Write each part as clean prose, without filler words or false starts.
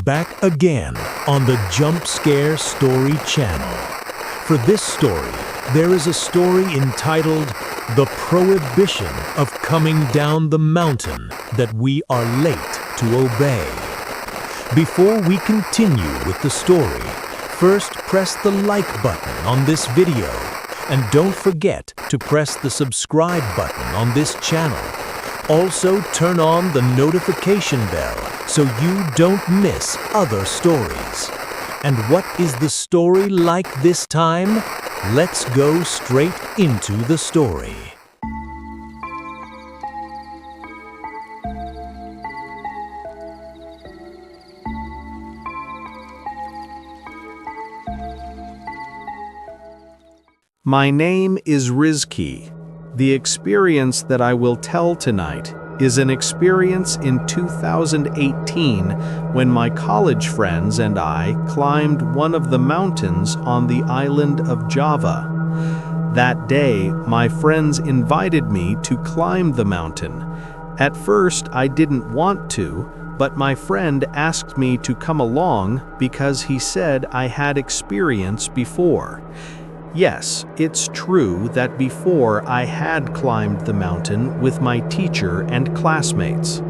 back again on the Jump Scare Story channel. For this story, there is a story entitled The Prohibition of Coming Down the Mountain That We Are Late to Obey. Before we continue with the story, first press the like button on this video and don't forget to press the subscribe button on this channel. Also turn on the notification bell so you don't miss other stories. And what is the story like this time? Let's go straight into the story. My name is Rizki. The experience that I will tell tonight is an experience in 2018 when my college friends and I climbed one of the mountains on the island of Java. That day, my friends invited me to climb the mountain. At first, I didn't want to, but my friend asked me to come along because he said I had experience before. Yes, it's true that before I had climbed the mountain with my teacher and classmates.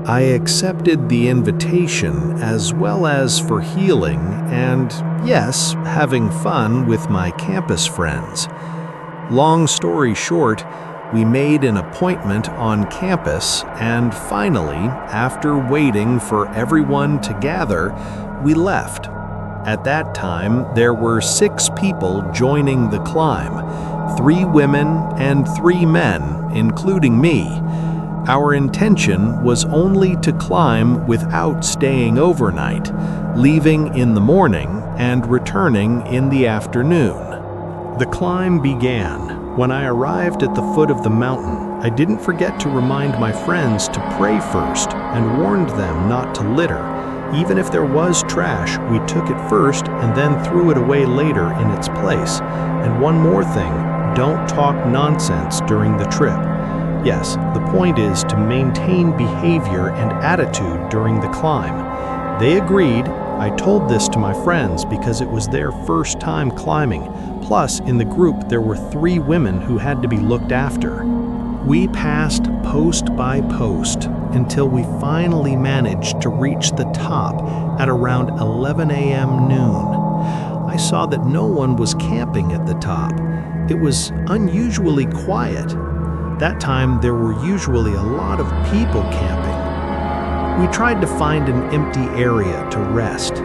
I accepted the invitation as well as for healing and, yes, having fun with my campus friends. Long story short, we made an appointment on campus and finally, after waiting for everyone to gather, we left. At that time, there were 6 people joining the climb, 3 women and 3 men, including me. Our intention was only to climb without staying overnight, leaving in the morning and returning in the afternoon. The climb began. When I arrived at the foot of the mountain, I didn't forget to remind my friends to pray first and warned them not to litter. Even if there was trash, we took it first and then threw it away later in its place. And one more thing, don't talk nonsense during the trip. Yes, the point is to maintain behavior and attitude during the climb. They agreed. I told this to my friends because it was their first time climbing. Plus, in the group, there were 3 women who had to be looked after. We passed post by post until we finally managed to reach the top at around 11 a.m. noon. I saw that no one was camping at the top. It was unusually quiet. That time there were usually a lot of people camping. We tried to find an empty area to rest.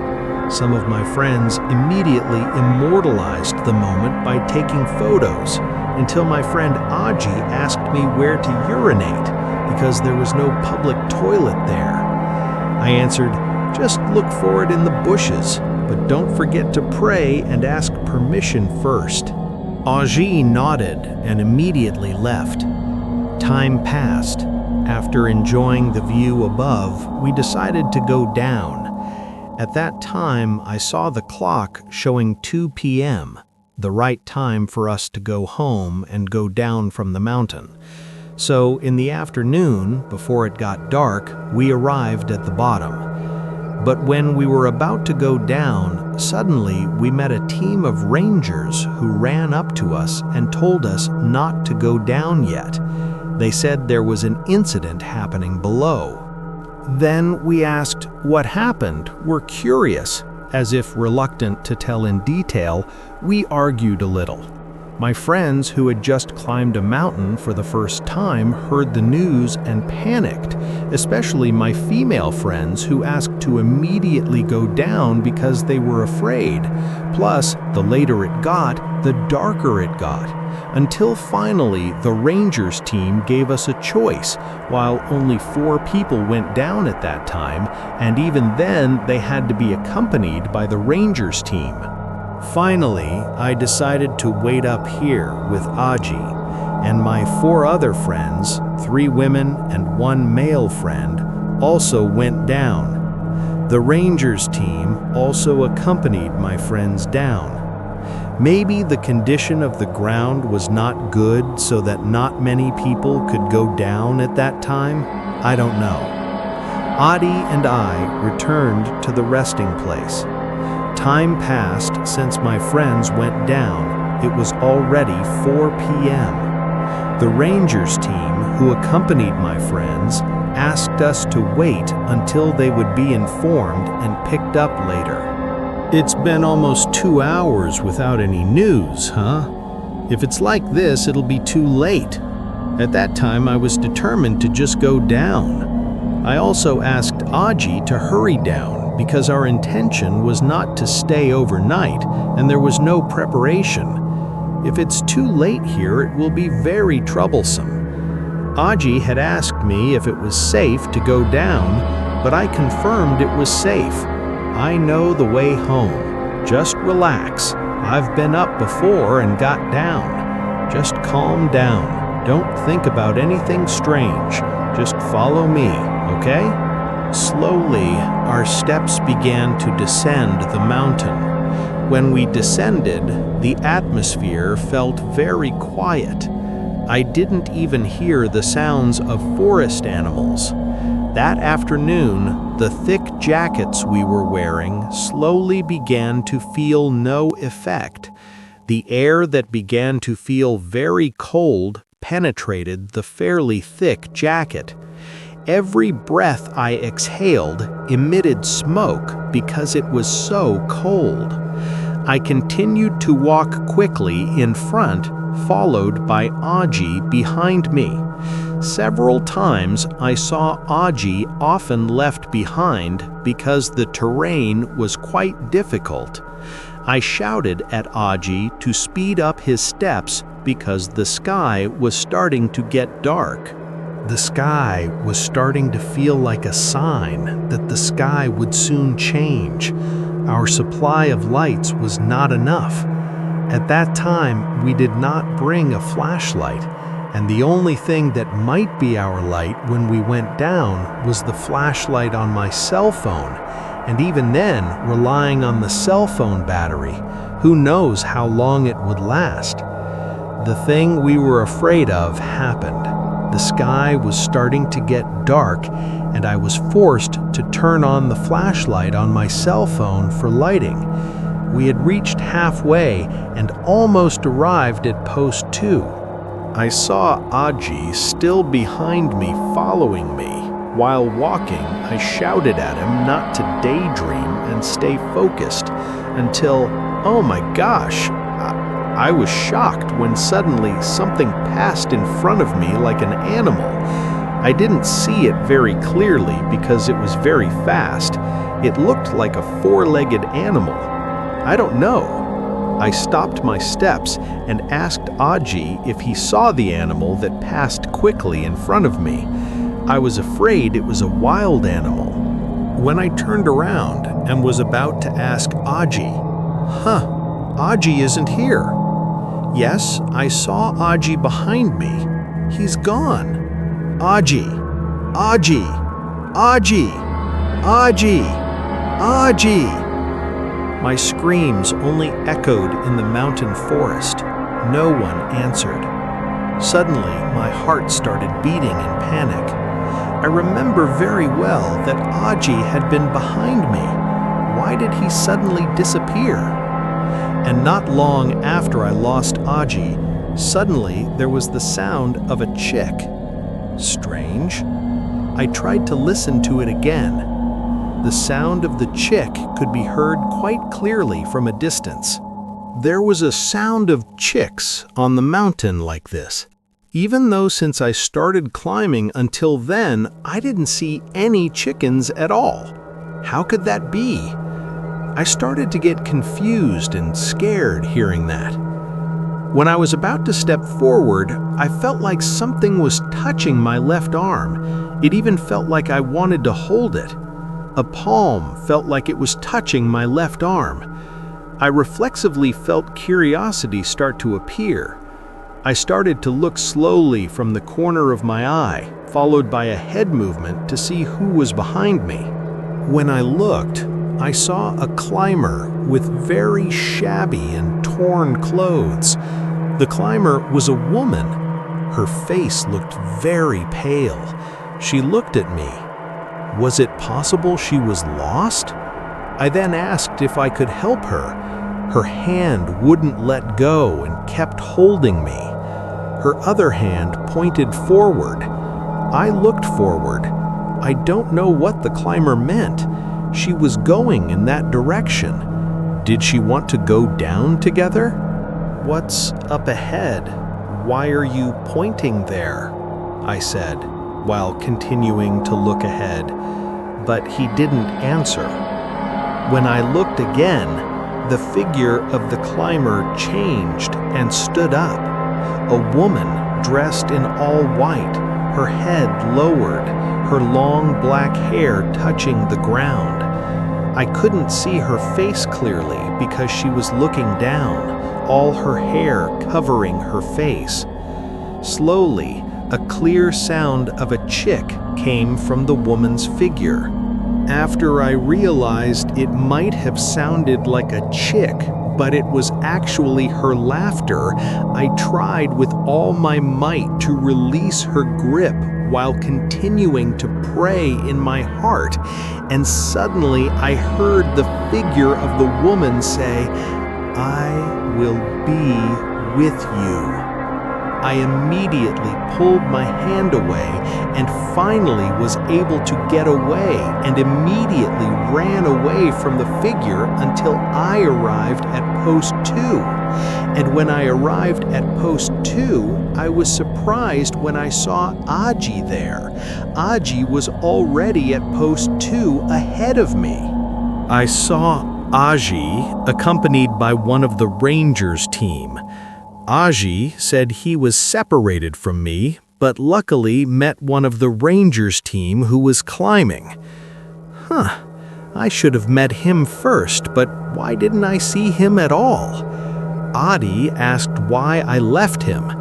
Some of my friends immediately immortalized the moment by taking photos, until my friend Aji asked me where to urinate because there was no public toilet there. I answered, just look for it in the bushes, but don't forget to pray and ask permission first. Aji nodded and immediately left. Time passed. After enjoying the view above, we decided to go down. At that time, I saw the clock showing 2 p.m., the right time for us to go home and go down from the mountain. So in the afternoon, before it got dark, we arrived at the bottom. But when we were about to go down, suddenly we met a team of rangers who ran up to us and told us not to go down yet. They said there was an incident happening below. Then we asked what happened. We're curious. As if reluctant to tell in detail, we argued a little. My friends who had just climbed a mountain for the first time heard the news and panicked, especially my female friends who asked to immediately go down because they were afraid. Plus, the later it got, the darker it got, until finally the Rangers team gave us a choice, while only 4 people went down at that time, and even then they had to be accompanied by the Rangers team. Finally, I decided to wait up here with Aji, and my 4 other friends, 3 women and 1 male friend, also went down. The Rangers team also accompanied my friends down. Maybe the condition of the ground was not good so that not many people could go down at that time. I don't know. Adi and I returned to the resting place. Time passed since my friends went down. It was already 4 p.m. The Rangers team, who accompanied my friends, asked us to wait until they would be informed and picked up later. It's been almost 2 hours without any news, huh? If it's like this, it'll be too late. At that time, I was determined to just go down. I also asked Aji to hurry down because our intention was not to stay overnight and there was no preparation. If it's too late here, it will be very troublesome. Aji had asked me if it was safe to go down, but I confirmed it was safe. I know the way home. Just relax. I've been up before and got down. Just calm down. Don't think about anything strange. Just follow me, okay? Slowly, our steps began to descend the mountain. When we descended, the atmosphere felt very quiet. I didn't even hear the sounds of forest animals. That afternoon, the thick jackets we were wearing slowly began to feel no effect. The air that began to feel very cold penetrated the fairly thick jacket. Every breath I exhaled emitted smoke because it was so cold. I continued to walk quickly in front, followed by Aji behind me. Several times I saw Aji often left behind because the terrain was quite difficult. I shouted at Aji to speed up his steps because the sky was starting to get dark. The sky was starting to feel like a sign that the sky would soon change. Our supply of lights was not enough. At that time, we did not bring a flashlight, and the only thing that might be our light when we went down was the flashlight on my cell phone, and even then, relying on the cell phone battery. Who knows how long it would last? The thing we were afraid of happened. The sky was starting to get dark, and I was forced to turn on the flashlight on my cell phone for lighting. We had reached halfway and almost arrived at post 2. I saw Aji still behind me, following me. While walking, I shouted at him not to daydream and stay focused until, oh my gosh, I was shocked when suddenly something passed in front of me like an animal. I didn't see it very clearly because it was very fast. It looked like a 4-legged animal. I don't know. I stopped my steps and asked Aji if he saw the animal that passed quickly in front of me. I was afraid it was a wild animal. When I turned around and was about to ask Aji, Aji isn't here. Yes, I saw Aji behind me. He's gone. Aji, Aji, Aji, Aji, Aji. My screams only echoed in the mountain forest. No one answered. Suddenly, my heart started beating in panic. I remember very well that Aji had been behind me. Why did he suddenly disappear? And not long after I lost Aji, suddenly there was the sound of a chick. Strange. I tried to listen to it again. The sound of the chick could be heard quite clearly from a distance. There was a sound of chicks on the mountain like this, even though since I started climbing until then, I didn't see any chickens at all. How could that be? I started to get confused and scared hearing that. When I was about to step forward, I felt like something was touching my left arm. It even felt like I wanted to hold it. A palm felt like it was touching my left arm. I reflexively felt curiosity start to appear. I started to look slowly from the corner of my eye, followed by a head movement to see who was behind me. When I looked, I saw a climber with very shabby and torn clothes. The climber was a woman. Her face looked very pale. She looked at me. Was it possible she was lost? I then asked if I could help her. Her hand wouldn't let go and kept holding me. Her other hand pointed forward. I looked forward. I don't know what the climber meant. She was going in that direction. Did she want to go down together? "What's up ahead? Why are you pointing there?" I said, while continuing to look ahead, but he didn't answer. When I looked again, the figure of the climber changed and stood up. A woman dressed in all white, her head lowered, her long black hair touching the ground. I couldn't see her face clearly because she was looking down, all her hair covering her face. Slowly, a clear sound of a chick came from the woman's figure. After I realized it might have sounded like a chick, but it was actually her laughter, I tried with all my might to release her grip while continuing to pray in my heart, and suddenly I heard the figure of the woman say, "I will be with you." I immediately pulled my hand away and finally was able to get away and immediately ran away from the figure until I arrived at post 2. And when I arrived at post 2, I was surprised when I saw Aji there. Aji was already at post 2 ahead of me. I saw Aji accompanied by one of the rangers team. Aji said he was separated from me, but luckily met one of the rangers team who was climbing. I should have met him first, but why didn't I see him at all? Adi asked why I left him.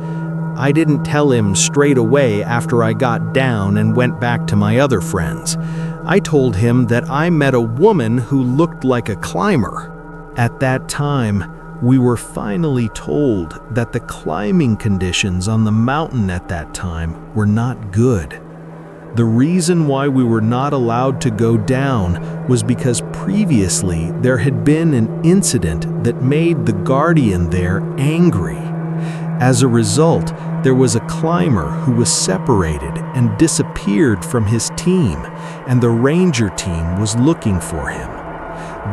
I didn't tell him straight away after I got down and went back to my other friends. I told him that I met a woman who looked like a climber. At that time, we were finally told that the climbing conditions on the mountain at that time were not good. The reason why we were not allowed to go down was because previously there had been an incident that made the guardian there angry. As a result, there was a climber who was separated and disappeared from his team, and the ranger team was looking for him.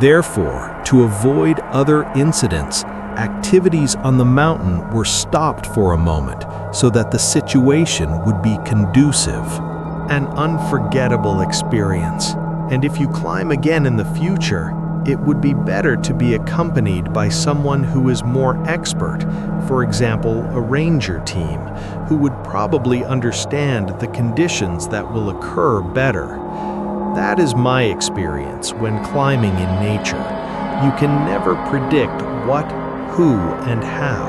Therefore, to avoid other incidents, activities on the mountain were stopped for a moment so that the situation would be conducive. An unforgettable experience, and if you climb again in the future, it would be better to be accompanied by someone who is more expert, for example, a ranger team, who would probably understand the conditions that will occur better. That is my experience when climbing in nature. You can never predict what, who, and how.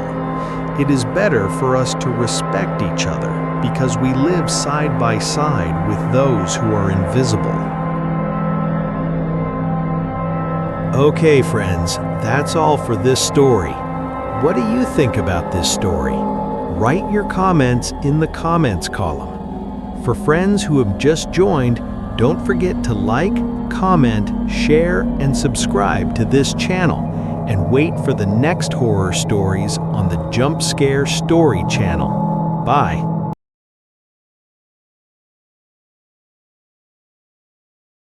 It is better for us to respect each other because we live side by side with those who are invisible. Okay, friends, that's all for this story. What do you think about this story? Write your comments in the comments column. For friends who have just joined, don't forget to like, comment, share, and subscribe to this channel, and wait for the next horror stories on the Jump Scare Story channel. Bye.